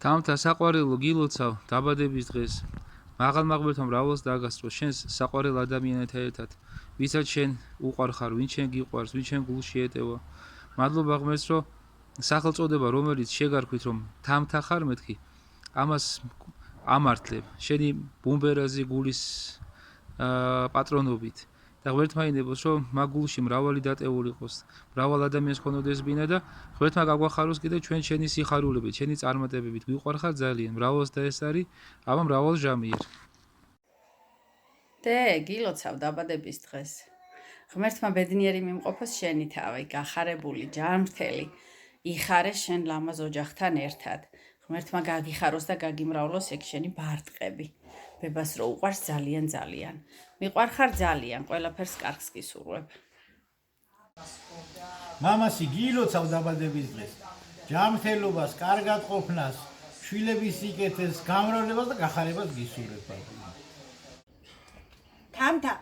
თამთა საყვარელო გილოცავ დაბადების დღეს მაღალმაღბელთა მრავლოს დაგასწრო შენს საყვარელ ადამიანთან ერთად ვისაც შენ უყვარხარ ვინ შენ გიყვარს ვინ შენ გულში ეტევა მადლობა ღმერთს რომ სახელწოდება რომელიც შეგარქვით რომ თამთა ხარ მეთქი ამას ამართლებ შენი ბუმბერაზი გულის პატრონობით და ღმერთმაინებოს რომ მაგ გულში მრავალი დატეული იყოს მრავალ ადამიანს ქონოდეს ბინა და ღმერთმა გაგვახაროს კიდევ ჩვენ შენი სიხარულებით შენი წარმატებებით გვიყვარხარ ძალიან მრავლოს და ეს არის აბა მრავალ ჟამიერ დე გილოცავ დაბადების დღეს ღმერთმა ბედნიერი მიმყოფოს შენი თავი გახარებული ჯანმრთელი იხარე შენ ლამაზ ოჯახთან ერთად ღმერთმა გაგიხაროს და გაგიმრავლოს ეგ შენი ბარტყები ბებას რო უყვარს ძალიან ძალიან მიყვარხარ ძალიან ყველაფერს კარგს გისურვებ მამასი გილოცავ დაბადების დღეს ჯანმრთელობას კარგად ყოფნას შვილების სიკეთეს გამრავლებას და გახარებას გისურვებ თამთა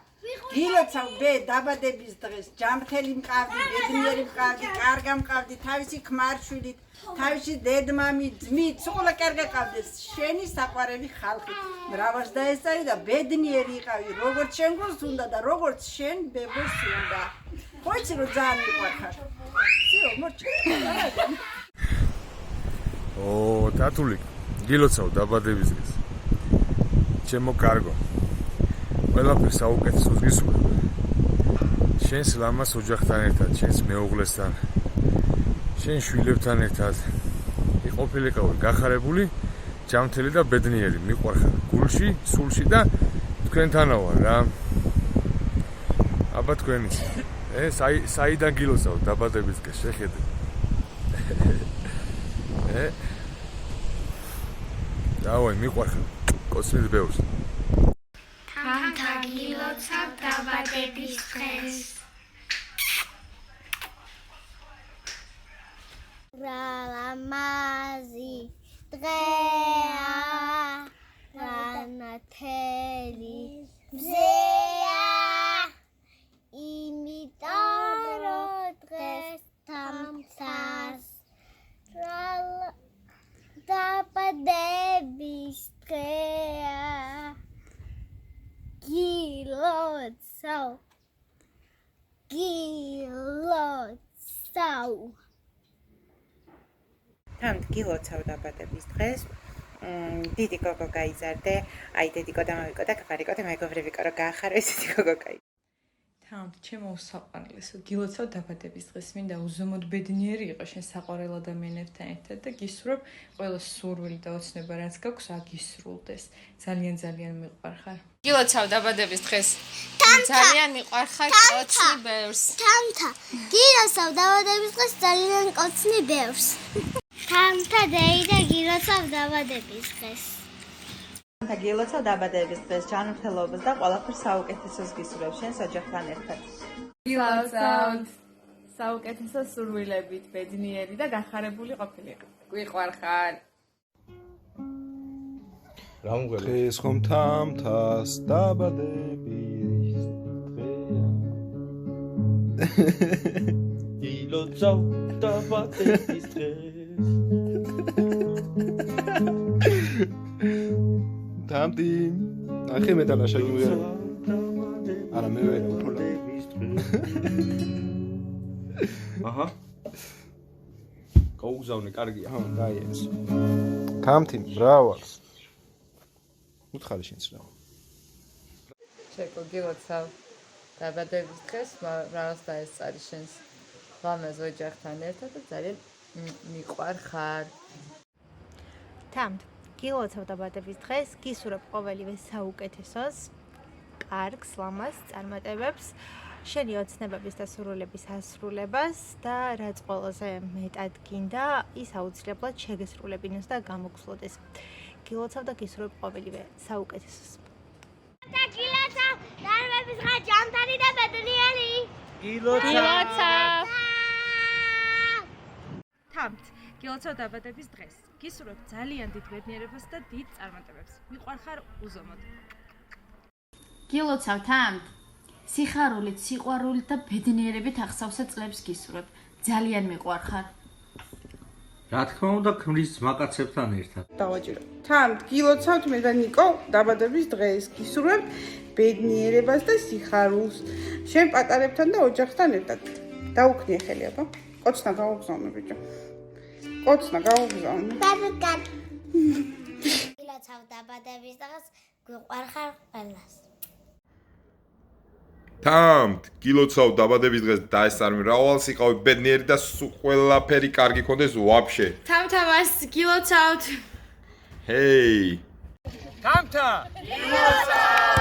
გილოცავ ბე დაბადების დღეს ჯანმრთელი მყავდი ბედნიერი მყავდი კარგა მყავდი თავისი ქმარშვილით თავისი დედმამი ძმით სულ კარგა ყავდეს შენი საყვარელი ხალხი მრავალს დაესწარი და ბედნიერი იყავი როგორც შენ გულს უნდა და როგორც შენ ბებოს უნდა ხოიცი რომ ძალიან მიყვარხარ სიო მოჩა ო თათული გილოცავ დაბადების დღეს ჩემო კარგო ყველაფერს საუკეთესოს გისურვებ შენს ლამაზ ოჯახთან ერთად შენს მეუღლესთან შენ შვილებთან ერთად იყოფილიყავი გახარებული ჯანმრთელი და ბედნიერი მიყვარხარ გულში სულში და თქვენთანა ვარ რა აბა თქვენიც საიდან გილოცავ დაბადების დღეს შეხედე დავაი მიყვარხარ კოცნით ბევრს თამთა გილოცავ დაბადების დღეს რა ლამაზი დღეა რანათელი მზეა იმიტომ რომ დღეს თამთას დაბადების დღეა გილოცავ თამთ გილოცავ დაბადების დღეს დიდი გოგო გაიზარდე აი დედიკო და მამიკო და კაკარიკო და მეგობრებიკო რომ გაახარო ესეთი გოგო გაი თამთ ჩემო საყვარლესო გილოცავ დაბადების დღეს მინდა უზომოდ ბედნიერი იყო შენ საყვარელ ადამიანებთან ერთად და გისურვებ ყველა სურვილი და ოცნება რაც გაქვს აგისრულდეს ძალიან ძალიან მიყვარხარ გილოცავ დაბადების დღეს ძალიან მიყვარხარ კოცნი ბევრს თამთა გილოცავ დაბადების დღეს ძალიან კოცნი ბევრს თამთა დეიდა გილოცავ დაბადების დღეს თამთა გილოცავ დაბადების დღეს ჯანმრთელობას და ყველაფერს საუკეთესოს გისურვებ შენს ოჯახთან ერთად გილოცავთ საუკეთესო სურვილებით ბედნიერი და გახარებული ყოფილიყო გვიყვარხარ რა მგელი ეს ხომ თამთას დაბადების დღეა გილოცავ დაბადების დღეს თამთი ახე მე დალაშა გიმღერა არა მე ვერ ვფოლა აჰა გაუგზავნე კარგია ხო გაიეს თამთი მრავალს უთხარი შენს რა შეკო გილოცავ დაბადების დღეს მრავალს დაესწარი შენს ლამაზ ოჯახთან ერთად და ძალიან მიყვარხარ თამთ გილოცავ დაბადების დღეს გისურვებ ყოველივე საუკეთესოს კარგს ლამაზ წარმატებებს შენი ოცნებების და სურვილების ასრულებას და რაც ყველაზე მეტად გინდა ის აუცილებლად შეგესრულებინოს და გამოგხსოვდეს გილოცავ და გისურვებ ყოველივე საუკეთესოს და გილოცავ დაბადების დღეს ჯანმრთელი და ბედნიერი გილოცავ თამთ გილოცავ დაბადების დღეს გისურვებ ძალიან დიდ ბედნიერებას და დიდ წარმატებებს მიყვარხარ უზომოდ გილოცავ თამთ სიხარულით, სიყვარულით და ბედნიერებით ახსავსა წლებს გისურვებ ძალიან მიყვარხარ რა თქმა უნდა, ქმრის ძმაკაცებთან ერთად. დავაჭირო. თამთ, გილოცავთ მე და ნიკო დაბადების დღეს. გისურვებთ ბედნიერებას და სიხარულს. შენ პატარებთან და ოჯახთან ერთად. დაუქნიე ხელი აბა. კოცნა გაუგზავნე ბიჭო. კოცნა გაუგზავნე. ბაბიკა. გილოცავ დაბადების დღეს გვიყვარხარ ყველას. თამთ, გილოცავ დაბადების დღეს და ეს არ მრავალს იყავი ბედნიერი და ყველაფერი კარგი ქონდეს ვაფშე. თამთამას გილოცავთ. ჰეი. თამთა. გილოცავ.